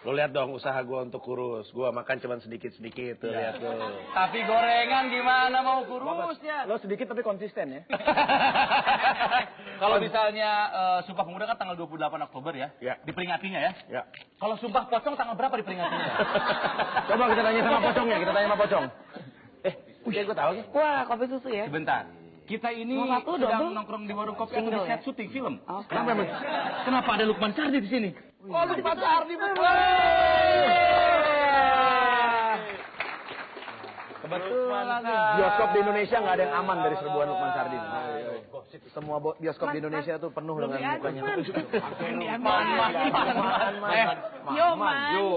Lo lihat dong usaha gue untuk kurus. Gue makan cuma sedikit-sedikit tuh, lihat tuh. Tapi gorengan gimana mau kurusnya? Lo sedikit tapi konsisten ya. Kalau misalnya Sumpah Pemuda kan tanggal 28 Oktober ya. Diperingatinya ya. Ya. Kalau Sumpah Pocong tanggal berapa diperingatinya? Coba kita tanya sama Pocongnya, kita tanya sama Pocong. Gue tahu sih. Wah, kopi susu ya. Sebentar. Kita ini Mau satu, sedang double? nongkrong di warung kopi atau Single di set ya? syuting film. Oke. Kenapa ada Lukman Sardi di sini? Oh, Lukman Sardi betul. Kebetulan bioskop di Indonesia nggak ada yang aman dari serbuan Lukman Sardi. Semua bioskop di Indonesia tuh penuh dengan mukanya. Yo, Man.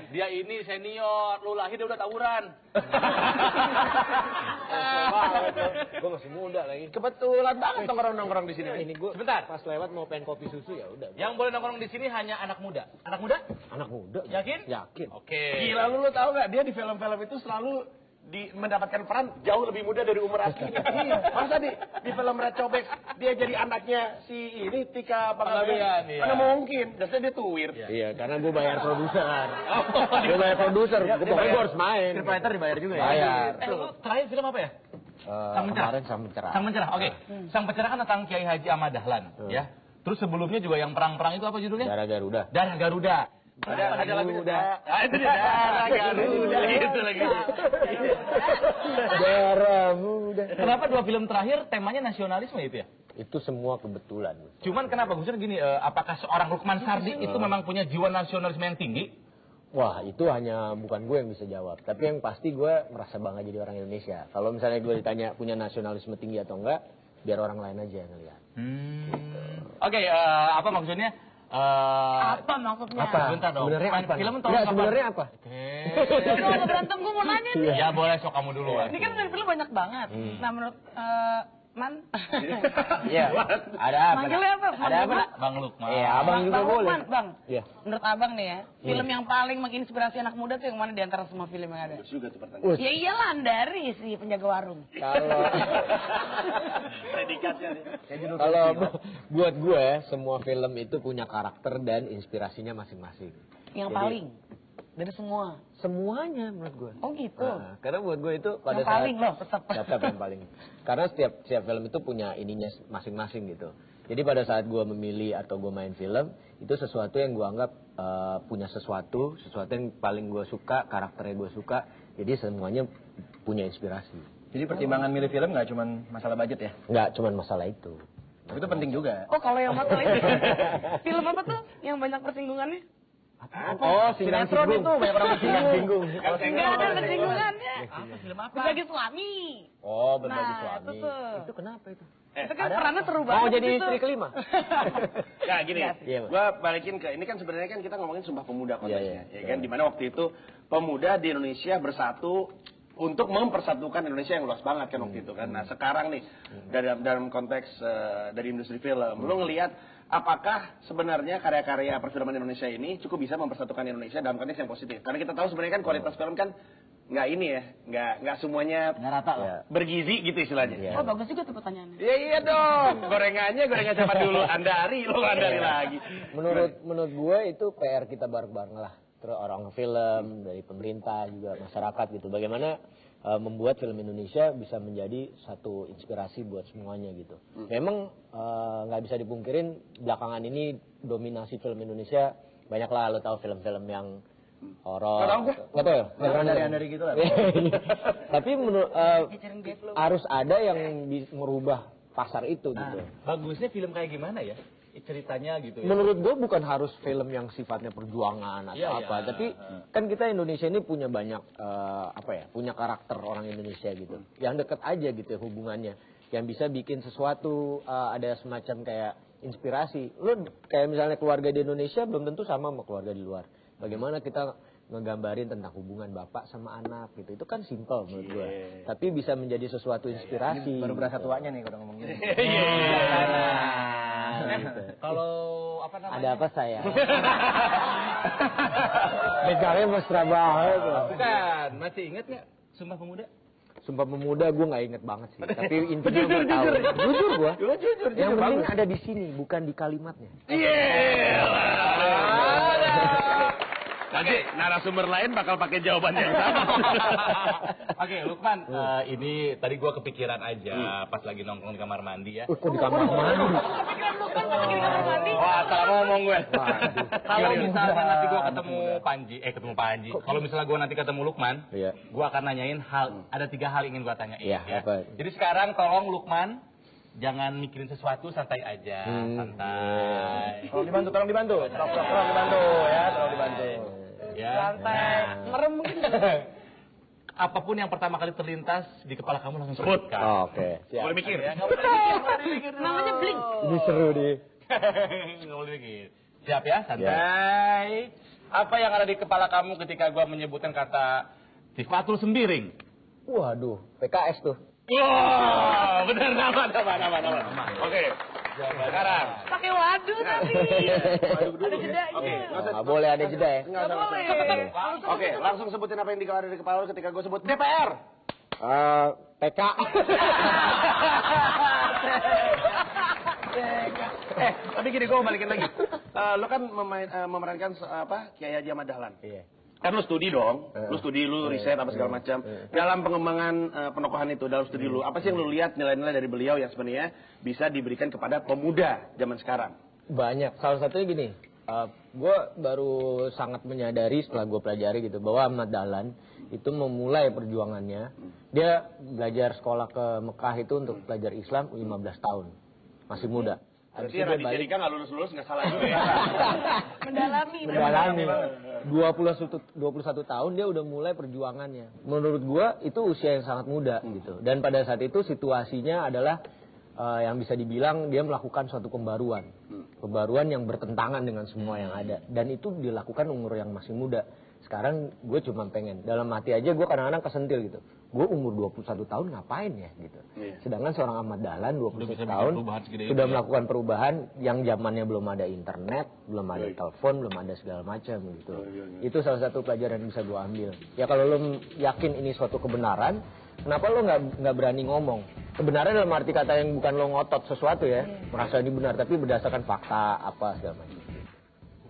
Dia ini senior, lu lahir dia udah tawuran. Gue masih muda lagi. Kebetulan banget nongkrong di sini. Ini gue Sebentar. pas lewat mau pengen kopi susu ya udah. Yang boleh nongkrong di sini hanya anak muda. Anak muda? Anak muda. Yakin? Yakin. Oke. Gila lu tahu nggak? Dia di film-film itu selalu mendapatkan peran jauh lebih muda dari umur aslinya. Masa di film Red Cobek dia jadi anaknya si ini Tika Panggabean. Mana mungkin? Biasanya dia tuwir. Iya, karena gue bayar produser. Gue bayar produser. Pokoknya gue harus main. Scriptwriter dibayar juga ya? Bayar. Lu terakhir film apa ya? Sang Mencerah. Kemarin Sang Mencerah. Sang Mencerah. Oke. Sang Mencerah kan tentang Kiai Haji Ahmad Dahlan, ya. Terus sebelumnya juga yang perang-perang itu apa judulnya? Darah Garuda. Darah Garuda. Ada lagu udah. Itu dia Darah Garuda itu lagi. Darah muda. Kenapa dua film terakhir temanya nasionalisme itu ya? Itu semua kebetulan. Cuman kenapa Gus gini, apakah seorang Lukman Sardi itu memang punya jiwa nasionalisme yang tinggi? Wah, itu hanya bukan gue yang bisa jawab. Tapi yang pasti gue merasa bangga jadi orang Indonesia. Kalau misalnya gue ditanya punya nasionalisme tinggi atau enggak, biar orang lain aja yang ngeliat. Oke, apa maksudnya? Apa maksudnya? Apa? Sebentar dong. Sebenarnya Main apa? film tahun Enggak, kapan? sebenarnya apa? Kalau berantem gue mau nanya nih. Ya boleh, sok kamu dulu. Ini kan dari film banyak banget. Nah, menurut Man. Iya. Ada apa? Manggilnya apa? Ada apa? Bang Lukman. Iya, abang juga Bang boleh. Lukman, Bang. Iya. Menurut abang nih ya, film yang paling menginspirasi anak muda tuh yang mana di antara semua film yang ada? Juga tuh pertanyaan. Ya iyalah, dari si penjaga warung. Kalau buat gue semua film itu punya karakter dan inspirasinya masing-masing. Yang Jadi, paling dari semua. semuanya menurut gue. Oh gitu. Nah, karena buat gue itu pada Yang paling loh, tetap. yang paling. Karena setiap film itu punya ininya masing-masing gitu. Jadi pada saat gue memilih atau gue main film, itu sesuatu yang gue anggap punya sesuatu yang paling gue suka, karakternya gue suka. Jadi semuanya punya inspirasi. Jadi pertimbangan milih film nggak cuma masalah budget ya? Nggak cuma masalah itu. Itu penting juga. Oh kalau yang masalah itu, film apa tuh yang banyak persinggungannya? Oh, sinetron itu banyak orang singgung. Enggak ada persinggungannya. Apa film apa? Berbagi suami. Oh, berbagi Nah, suami. itu tuh. Itu kenapa itu? Itu kan perannya seru banget. Oh, jadi itu. istri kelima. Ya gini, Iya, Pak. gue balikin ke ini kan sebenarnya kan kita ngomongin Sumpah Pemuda konteksnya, Iya, ya kan? Dimana waktu itu pemuda di Indonesia bersatu untuk mempersatukan Indonesia yang luas banget kan waktu itu kan. Nah sekarang nih dalam konteks dari industri film, lu ngelihat apakah sebenarnya karya-karya perfilman Indonesia ini cukup bisa mempersatukan Indonesia dalam konteks yang positif? Karena kita tahu sebenarnya kan kualitas film kan nggak ini ya, nggak semuanya Nggak rata lah. bergizi gitu istilahnya. Iya. Oh bagus juga tuh pertanyaannya. Iya dong, gorengan siapa dulu? Andari lagi. Menurut gue itu PR kita bareng-bareng lah. Terus orang film, dari pemerintah juga masyarakat gitu. Bagaimana membuat film Indonesia bisa menjadi satu inspirasi buat semuanya gitu. Memang nggak bisa dipungkirin belakangan ini dominasi film Indonesia banyak lah, lo tahu film-film yang horor. Nggak tahu ya? Andari gitu lah. Tapi harus ada yang merubah pasar itu gitu. Bagusnya film kayak gimana ya? Ceritanya gitu ya. Menurut gue bukan harus film yang sifatnya perjuangan atau Iya, apa, iya. tapi kan kita Indonesia ini punya banyak punya karakter orang Indonesia gitu, yang deket aja gitu ya hubungannya, yang bisa bikin sesuatu ada semacam kayak inspirasi. Lu kayak misalnya keluarga di Indonesia belum tentu sama keluarga di luar. Bagaimana kita ngegambarin tentang hubungan bapak sama anak gitu, itu kan simple menurut gue, tapi bisa menjadi sesuatu inspirasi. Baru berasa tuanya nih kalau ngomong gini. Kalau apa namanya? Ada apa saya? Megangnya mesra banget. Bukan, masih ingat nggak Sumpah Pemuda? Sumpah Pemuda gue nggak inget banget sih, tapi intinya gue tahu. Jujur gue. Yang penting ada di sini, bukan di kalimatnya. Iya. Nanti narasumber lain bakal pakai jawaban yang sama. Oke, Lukman, ini tadi gua kepikiran aja pas lagi nongkrong di kamar mandi ya. Kok di kamar mandi? Kepikiran Lukman pas lagi di kamar mandi. Wah, salah ngomong gue. Kalau Gimana? misalnya nanti gua ketemu Panji. Kalau misalnya gua nanti ketemu Lukman, Iya. gua akan nanyain ada 3 hal ingin gua tanyain. Iya, ya. apa? Jadi sekarang tolong Lukman, jangan mikirin sesuatu, santai aja, santai. Tolong dibantu. Tolong dibantu ya, tolong dibantu. Ya. Santai. Merem mungkin. Apapun yang pertama kali terlintas di kepala kamu langsung sebutkan. Oh, oke. Boleh mikir. Ya, nggak boleh mikir. Namanya blink. Ini seru nih. Nggak boleh mikir. Siap ya, santai. Apa yang ada di kepala kamu ketika gua menyebutkan kata Tifatul Sembiring? Waduh, PKS tuh. Wah, benar nama. Oke. Sekarang. Pakai waduh tapi. Ada jedanya. Oke, Nggak boleh ada jeda ya. Nggak boleh. Oke, langsung sebutin apa yang ada di kepala lu ketika gue sebut DPR. PK. Tapi gini, gue mau balikin lagi. Lu kan memerankan Kiai Haji Ahmad Dahlan. Iya. Kan lu studi dong, lu riset apa segala macam. Dalam pengembangan penokohan itu, dalam studi lu, apa sih yang lu lihat nilai-nilai dari beliau yang sebenarnya bisa diberikan kepada pemuda zaman sekarang? Banyak. Salah satunya gini, gue baru sangat menyadari setelah gue pelajari gitu bahwa Ahmad Dahlan itu memulai perjuangannya. Dia belajar sekolah ke Mekah itu untuk belajar Islam 15 tahun, masih muda. Berarti Raditya Dika nggak lulus nggak salah juga ya. Mendalami. 21 tahun dia udah mulai perjuangannya. Menurut gua itu usia yang sangat muda gitu. Dan pada saat itu situasinya adalah yang bisa dibilang dia melakukan suatu pembaruan. Pembaruan yang bertentangan dengan semua yang ada. Dan itu dilakukan umur yang masih muda. Sekarang gue cuma pengen, dalam hati aja gue kadang-kadang kesentil gitu. Gue umur 21 tahun ngapain ya gitu. Sedangkan seorang Ahmad Dahlan 21 tahun sudah melakukan perubahan yang zamannya belum ada internet, belum ada telepon, belum ada segala macam gitu. Itu salah satu pelajaran yang bisa gue ambil. Ya kalau lo yakin ini suatu kebenaran, kenapa lo nggak berani ngomong? Kebenaran dalam arti kata yang bukan lo ngotot sesuatu ya, merasa ini benar, tapi berdasarkan fakta apa segala macam.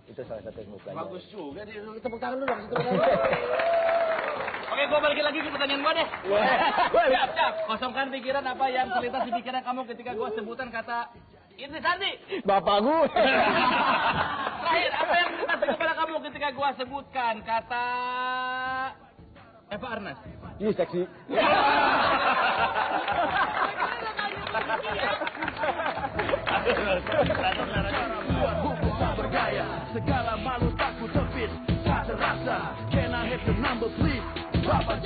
Itu salah satu yang gue pelajari. Bagus juga, tepuk tangan dulu dong. Tepuk tangan. Oke, gua balikin lagi ke pertanyaan gua deh. Siap. Kosongkan pikiran apa yang terlintas di pikiran kamu ketika gua sebutan kata Indri Sandi. Bapak gue. Terakhir, apa yang terlintas di kepala kamu ketika gua sebutkan kata Eva Arnas? Ih, seksi. Bergaya, segala malu takut tepis, tak terasa. Can I have your number please? Bapak